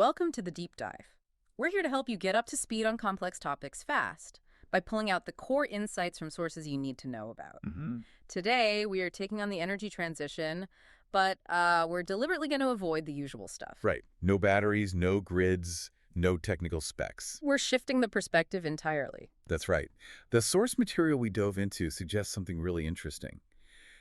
Welcome to the Deep Dive. We're here to help you get up to speed on complex topics fast by pulling out the core insights from sources you need to know about. Today, we are taking on the energy transition, but we're deliberately going to avoid the usual stuff. Right. No batteries, no grids, no technical specs. We're shifting the perspective entirely. That's right. The source material we dove into suggests something really interesting,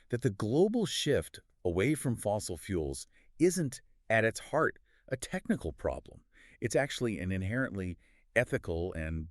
that the global shift away from fossil fuels isn't, at its heart, a technical problem. It's actually an inherently ethical and,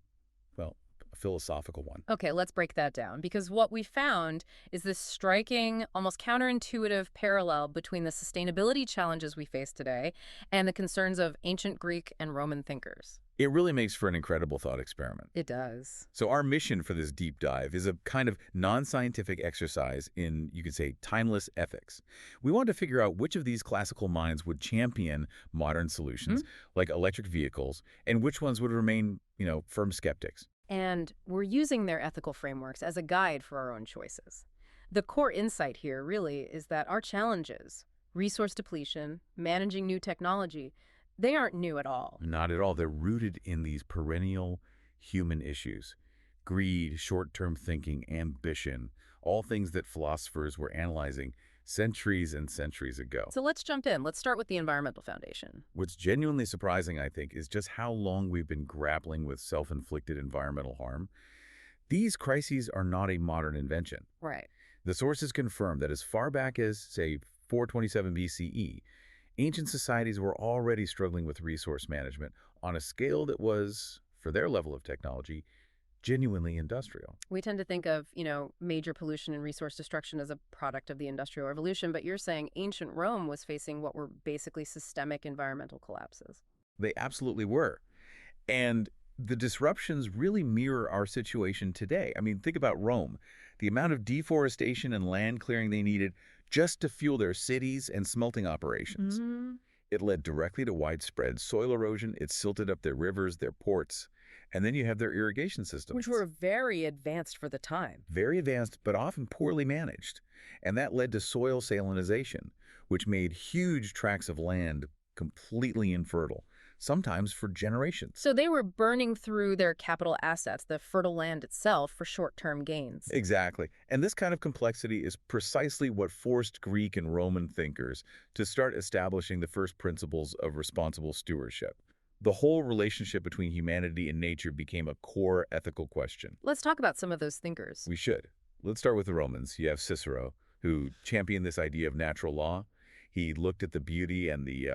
well, a philosophical one. Okay, let's break that down, because what we found is this striking, almost counterintuitive parallel between the sustainability challenges we face today and the concerns of ancient Greek and Roman thinkers. It really makes for an incredible thought experiment. It does. So our mission for this deep dive is a kind of non-scientific exercise in, you could say, timeless ethics. We want to figure out which of these classical minds would champion modern solutions, like electric vehicles, and which ones would remain, firm skeptics. And we're using their ethical frameworks as a guide for our own choices. The core insight here really is that our challenges, resource depletion, managing new technology, they aren't new at all. Not at all. They're rooted in these perennial human issues. Greed, short-term thinking, ambition, all things that philosophers were analyzing centuries and centuries ago. So let's jump in. Let's start with the environmental foundation. What's genuinely surprising, I think, is just how long we've been grappling with self-inflicted environmental harm. These crises are not a modern invention. Right. The sources confirm that as far back as, say, 427 BCE, ancient societies were already struggling with resource management on a scale that was, for their level of technology, genuinely industrial. We tend to think of, major pollution and resource destruction as a product of the Industrial Revolution, but you're saying ancient Rome was facing what were basically systemic environmental collapses. They absolutely were. And the disruptions really mirror our situation today. I mean, think about Rome. The amount of deforestation and land clearing they needed just to fuel their cities and smelting operations. It led directly to widespread soil erosion. It silted up their rivers, their ports. And then you have their irrigation systems. Which were very advanced for the time. Very advanced, but often poorly managed. And that led to soil salinization, which made huge tracts of land completely infertile, sometimes for generations. So they were burning through their capital assets, the fertile land itself, for short-term gains. Exactly. And this kind of complexity is precisely what forced Greek and Roman thinkers to start establishing the first principles of responsible stewardship. The whole relationship between humanity and nature became a core ethical question. Let's talk about some of those thinkers. We should. Let's start with the Romans. You have Cicero, who championed this idea of natural law. He looked at the beauty and the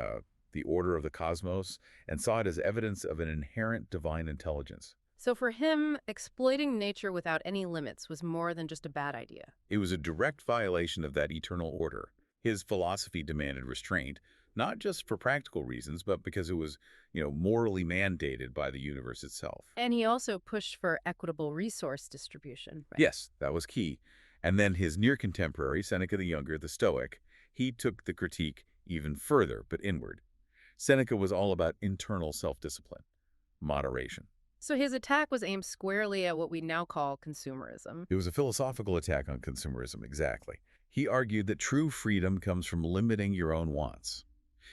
order of the cosmos and saw it as evidence of an inherent divine intelligence. So for him, exploiting nature without any limits was more than just a bad idea. It was a direct violation of that eternal order. His philosophy demanded restraint, not just for practical reasons, but because it was, morally mandated by the universe itself. And he also pushed for equitable resource distribution. Right? Yes, that was key. And then his near contemporary, Seneca the Younger, the Stoic, he took the critique even further, but inward. Seneca was all about internal self-discipline, moderation. So his attack was aimed squarely at what we now call consumerism. It was a philosophical attack on consumerism, exactly. He argued that true freedom comes from limiting your own wants.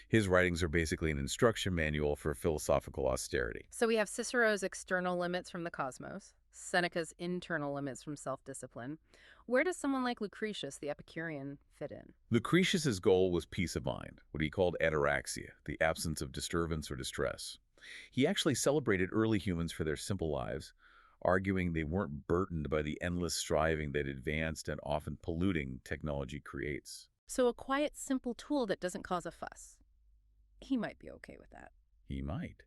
His writings are basically an instruction manual for philosophical austerity. So we have Cicero's external limits from the cosmos, Seneca's internal limits from self-discipline. Where does someone like Lucretius, the Epicurean, fit in? Lucretius's goal was peace of mind, what he called ataraxia, the absence of disturbance or distress. He actually celebrated early humans for their simple lives, arguing they weren't burdened by the endless striving that advanced and often polluting technology creates. So a quiet, simple tool that doesn't cause a fuss. He might be okay with that. He might.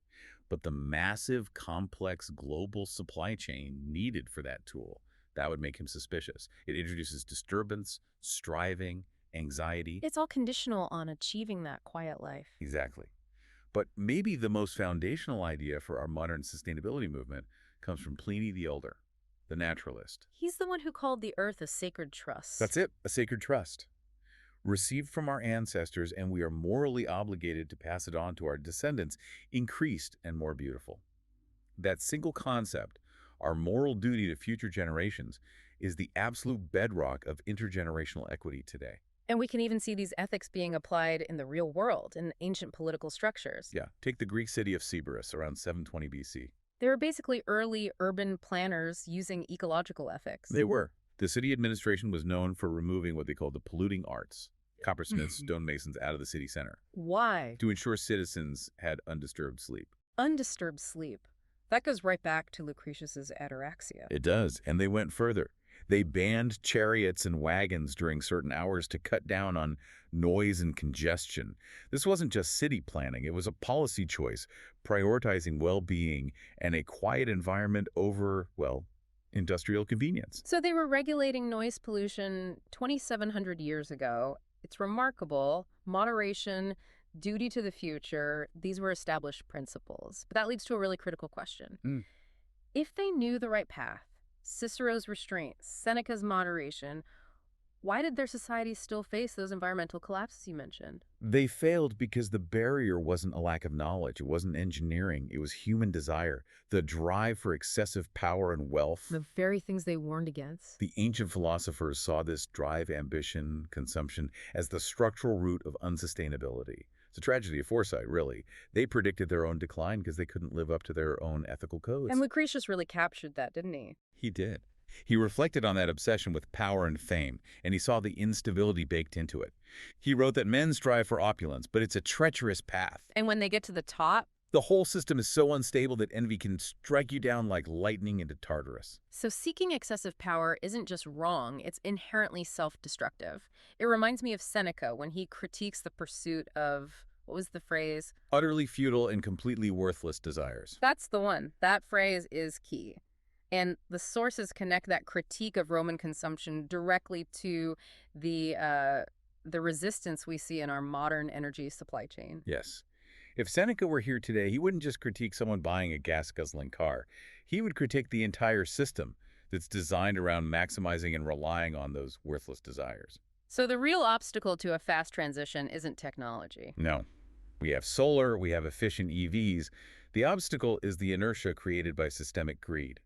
But the massive, complex global supply chain needed for that tool, that would make him suspicious. It introduces disturbance, striving, anxiety. It's all conditional on achieving that quiet life. Exactly. But maybe the most foundational idea for our modern sustainability movement comes from Pliny the Elder, the naturalist. He's the one who called the earth a sacred trust. That's it, a sacred trust. Received from our ancestors, and we are morally obligated to pass it on to our descendants, increased and more beautiful. That single concept, our moral duty to future generations, is the absolute bedrock of intergenerational equity today. And we can even see these ethics being applied in the real world, in ancient political structures. Yeah, take the Greek city of Sybaris around 720 BC. They were basically early urban planners using ecological ethics. They were. The city administration was known for removing what they called the polluting arts, coppersmiths, stonemasons out of the city center, Why? to ensure citizens had undisturbed sleep. Undisturbed sleep. That goes right back to Lucretius's ataraxia. It does, and they went further. They banned chariots and wagons during certain hours to cut down on noise and congestion. This wasn't just city planning, it was a policy choice, prioritizing well-being and a quiet environment over, well, industrial convenience. So they were regulating noise pollution 2,700 years ago. It's remarkable. Moderation, duty to the future, these were established principles. But that leads to a really critical question. If they knew the right path, Cicero's restraints, Seneca's moderation, why did their societies still face those environmental collapses you mentioned? They failed because the barrier wasn't a lack of knowledge. It wasn't engineering. It was human desire, the drive for excessive power and wealth. The very things they warned against. The ancient philosophers saw this drive, ambition, consumption as the structural root of unsustainability. It's a tragedy of foresight, really. They predicted their own decline because they couldn't live up to their own ethical codes. And Lucretius really captured that, didn't he? He did. He reflected on that obsession with power and fame, and he saw the instability baked into it. He wrote that men strive for opulence, but it's a treacherous path. And when they get to the top, The whole system is so unstable that envy can strike you down like lightning into Tartarus. so seeking excessive power isn't just wrong, it's inherently self-destructive. It reminds me of Seneca when he critiques the pursuit of, what was the phrase? Utterly futile and completely worthless desires. That's the one. That phrase is key. And the sources connect that critique of Roman consumption directly to the resistance we see in our modern energy supply chain. Yes. If Seneca were here today, he wouldn't just critique someone buying a gas-guzzling car. He would critique the entire system that's designed around maximizing and relying on those worthless desires. So the real obstacle to a fast transition isn't technology. No. We have solar, we have efficient EVs. The obstacle is the inertia created by systemic greed.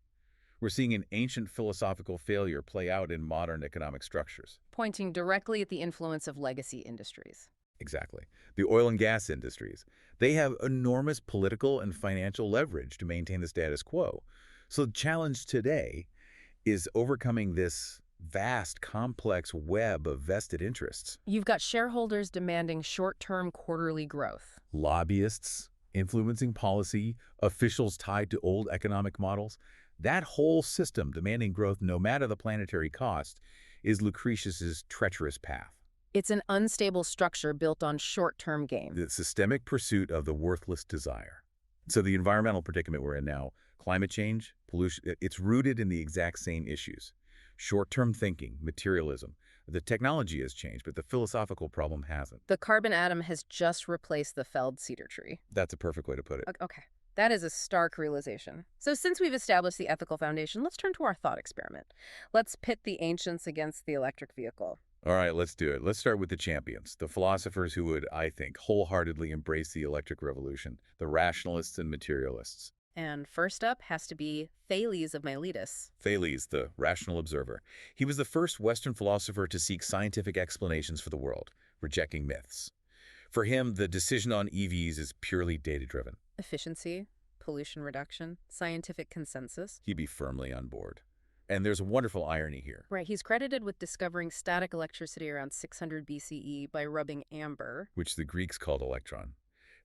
We're seeing an ancient philosophical failure play out in modern economic structures. Pointing directly at the influence of legacy industries. Exactly. The oil and gas industries. They have enormous political and financial leverage to maintain the status quo. So the challenge today is overcoming this vast, complex web of vested interests. You've got shareholders demanding short-term quarterly growth. Lobbyists influencing policy, officials tied to old economic models. That whole system demanding growth no matter the planetary cost is Lucretius's treacherous path. It's an unstable structure built on short-term gain. The systemic pursuit of the worthless desire. So the environmental predicament we're in now, climate change, pollution, it's rooted in the exact same issues. Short-term thinking, materialism. The technology has changed, but the philosophical problem hasn't. The carbon atom has just replaced the felled cedar tree. That's a perfect way to put it. Okay. That is a stark realization. So since we've established the ethical foundation, let's turn to our thought experiment. Let's pit the ancients against the electric vehicle. All right, let's do it. Let's start with the champions, the philosophers who would, I think, wholeheartedly embrace the electric revolution, the rationalists and materialists. And first up has to be Thales of Miletus. Thales, the rational observer. He was the first Western philosopher to seek scientific explanations for the world, rejecting myths. For him, the decision on EVs is purely data-driven. Efficiency, pollution reduction, scientific consensus. He'd be firmly on board. And there's a wonderful irony here. Right, he's credited with discovering static electricity around 600 BCE by rubbing amber. Which the Greeks called electron.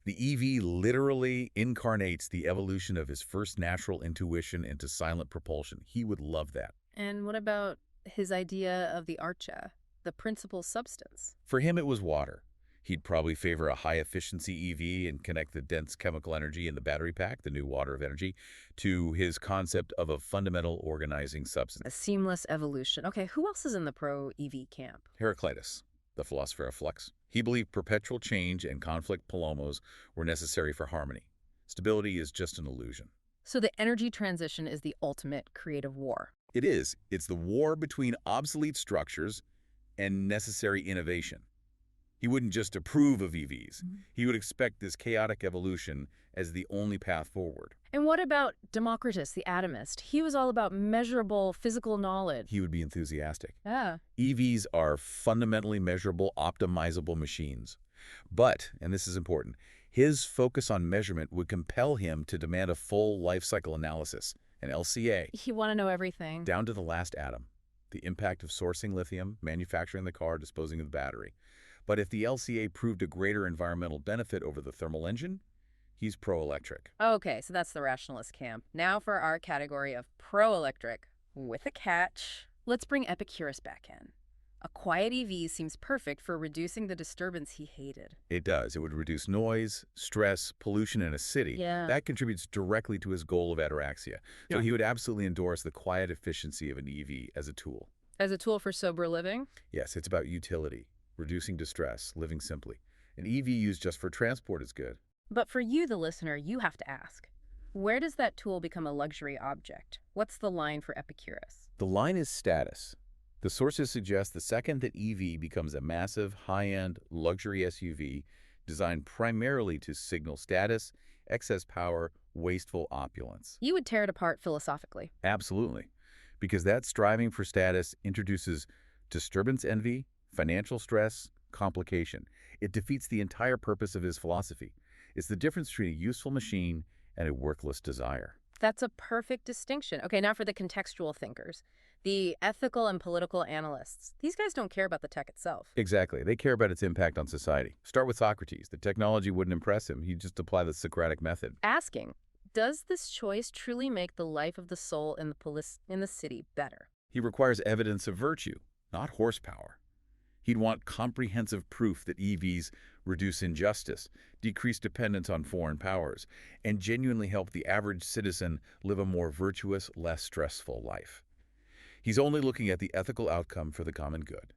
The EV literally incarnates the evolution of his first natural intuition into silent propulsion. He would love that. And what about his idea of the archè, the principal substance? For him, it was water. He'd probably favor a high-efficiency EV and connect the dense chemical energy in the battery pack, the new water of energy, to his concept of a fundamental organizing substance. A seamless evolution. Okay, who else is in the pro-EV camp? Heraclitus, the philosopher of flux. He believed perpetual change and conflict polomos were necessary for harmony. Stability is just an illusion. So the energy transition is the ultimate creative war. It is. It's the war between obsolete structures and necessary innovation. He wouldn't just approve of EVs. He would expect this chaotic evolution as the only path forward. And what about Democritus, the atomist? He was all about measurable physical knowledge. He would be enthusiastic. Yeah. EVs are fundamentally measurable, optimizable machines. But, and this is important, his focus on measurement would compel him to demand a full life cycle analysis, an LCA, He want to know everything. down to the last atom, the impact of sourcing lithium, manufacturing the car, disposing of the battery. But if the LCA proved a greater environmental benefit over the thermal engine, he's pro-electric. Okay, so that's the rationalist camp. Now for our category of pro-electric, with a catch. Let's bring Epicurus back in. A quiet EV seems perfect for reducing the disturbance he hated. It does. It would reduce noise, stress, pollution in a city. Yeah. That contributes directly to his goal of ataraxia. So he would absolutely endorse the quiet efficiency of an EV as a tool. As a tool for sober living? Yes, it's about utility, reducing distress, living simply. An EV used just for transport is good. But for you, the listener, you have to ask, where does that tool become a luxury object? What's the line for Epicurus? The line is status. The sources suggest the second that EV becomes a massive, high-end, luxury SUV designed primarily to signal status, excess power, wasteful opulence. You would tear it apart philosophically. Absolutely. Because that striving for status introduces disturbance envy, financial stress, complication. It defeats the entire purpose of his philosophy. It's the difference between a useful machine and a worthless desire. That's a perfect distinction. Okay, now for the contextual thinkers, the ethical and political analysts. These guys don't care about the tech itself. Exactly. They care about its impact on society. Start with Socrates. The technology wouldn't impress him. He'd just apply the Socratic method. Asking, does this choice truly make the life of the soul in the city better? He requires evidence of virtue, not horsepower. He'd want comprehensive proof that EVs reduce injustice, decrease dependence on foreign powers, and genuinely help the average citizen live a more virtuous, less stressful life. He's only looking at the ethical outcome for the common good.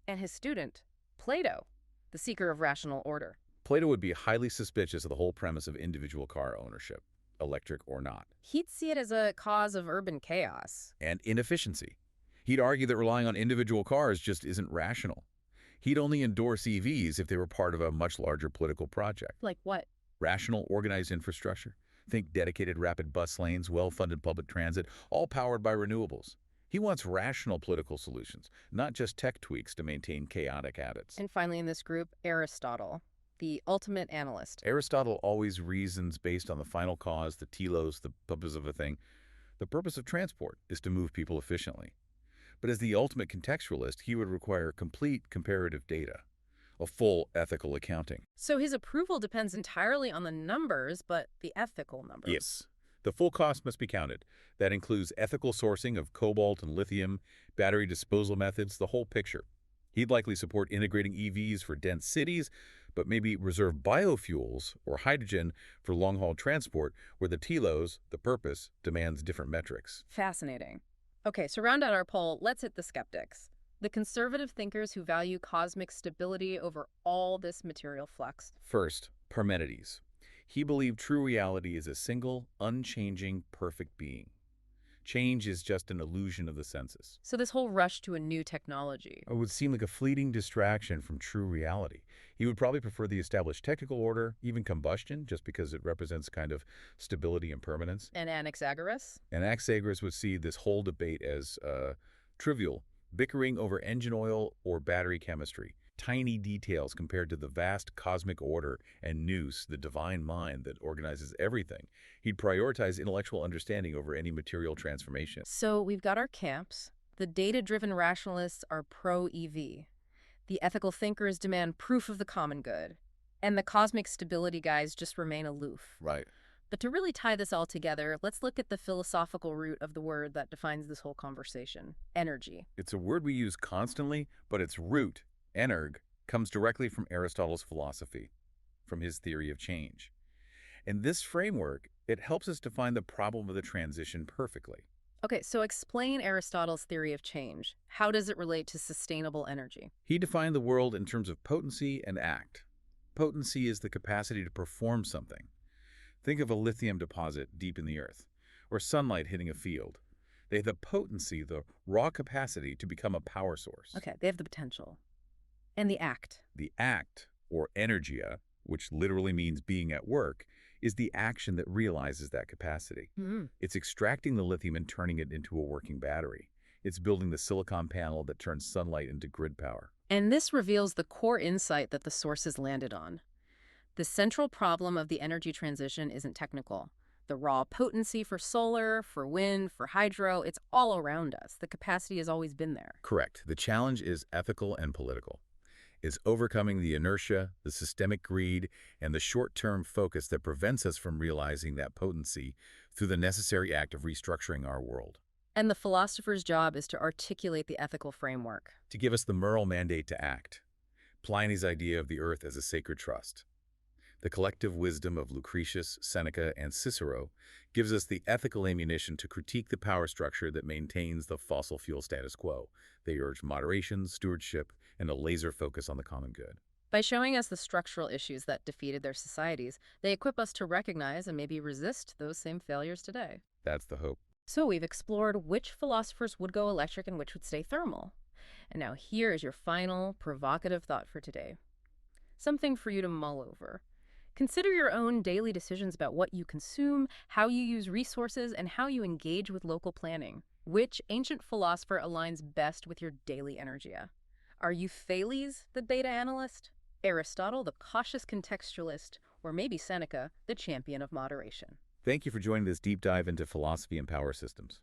And his student, Plato, the seeker of rational order. Plato would be highly suspicious of the whole premise of individual car ownership, electric or not, He'd see it as a cause of urban chaos. and inefficiency. He'd argue that relying on individual cars just isn't rational. He'd only endorse EVs if they were part of a much larger political project. Like what? Rational, organized infrastructure. Think dedicated rapid bus lanes, well-funded public transit, all powered by renewables. He wants rational political solutions, not just tech tweaks to maintain chaotic habits. And finally in this group, Aristotle, the ultimate analyst. Aristotle always reasons based on the final cause, the telos, the purpose of a thing. The purpose of transport is to move people efficiently. But as the ultimate contextualist, he would require complete comparative data, a full ethical accounting. So his approval depends entirely on the numbers, but the ethical numbers. Yes. The full cost must be counted. That includes ethical sourcing of cobalt and lithium, battery disposal methods, the whole picture. He'd likely support integrating EVs for dense cities, but maybe reserve biofuels or hydrogen for long-haul transport where the telos, the purpose, demands different metrics. Fascinating. Okay, so round out our poll, let's hit the skeptics. The conservative thinkers who value cosmic stability over all this material flux. First, Parmenides. He believed true reality is a single, unchanging, perfect being. Change is just an illusion of the senses. So this whole rush to a new technology. It would seem like a fleeting distraction from true reality. He would probably prefer the established technical order, even combustion, just because it represents kind of stability and permanence. And Anaxagoras? And Anaxagoras would see this whole debate as trivial, bickering over engine oil or battery chemistry. Tiny details compared to the vast cosmic order and nous, the divine mind that organizes everything. He'd prioritize intellectual understanding over any material transformation. So we've got our camps. The data-driven rationalists are pro-EV. The ethical thinkers demand proof of the common good. And the cosmic stability guys just remain aloof. Right. But to really tie this all together, let's look at the philosophical root of the word that defines this whole conversation: energy. It's a word we use constantly, but its root, energ, comes directly from Aristotle's philosophy, from his theory of change. In this framework, it helps us define the problem of the transition perfectly. Okay, so explain Aristotle's theory of change. How does it relate to sustainable energy? He defined the world in terms of potency and act. Potency is the capacity to perform something. Think of a lithium deposit deep in the earth, or sunlight hitting a field. They have the potency, the raw capacity to become a power source. Okay, they have the potential. And the act. The act, or energia, which literally means being at work, is the action that realizes that capacity. Mm. It's extracting the lithium and turning it into a working battery. It's building the silicon panel that turns sunlight into grid power. And this reveals the core insight that the sources landed on. The central problem of the energy transition isn't technical. The raw potency for solar, for wind, for hydro, it's all around us. The capacity has always been there. Correct. The challenge is ethical and political. It's overcoming the inertia, the systemic greed, and the short-term focus that prevents us from realizing that potency through the necessary act of restructuring our world. And the philosopher's job is to articulate the ethical framework. To give us the moral mandate to act. Pliny's idea of the earth as a sacred trust. The collective wisdom of Lucretius, Seneca, and Cicero gives us the ethical ammunition to critique the power structure that maintains the fossil fuel status quo. They urge moderation, stewardship, and a laser focus on the common good. By showing us the structural issues that defeated their societies, they equip us to recognize and maybe resist those same failures today. That's the hope. So we've explored which philosophers would go electric and which would stay thermal. And now here is your final, provocative thought for today. Something for you to mull over. Consider your own daily decisions about what you consume, how you use resources, and how you engage with local planning. Which ancient philosopher aligns best with your daily energia? Are you Thales, the beta analyst? Aristotle, the cautious contextualist? Or maybe Seneca, the champion of moderation? Thank you for joining this deep dive into philosophy and power systems.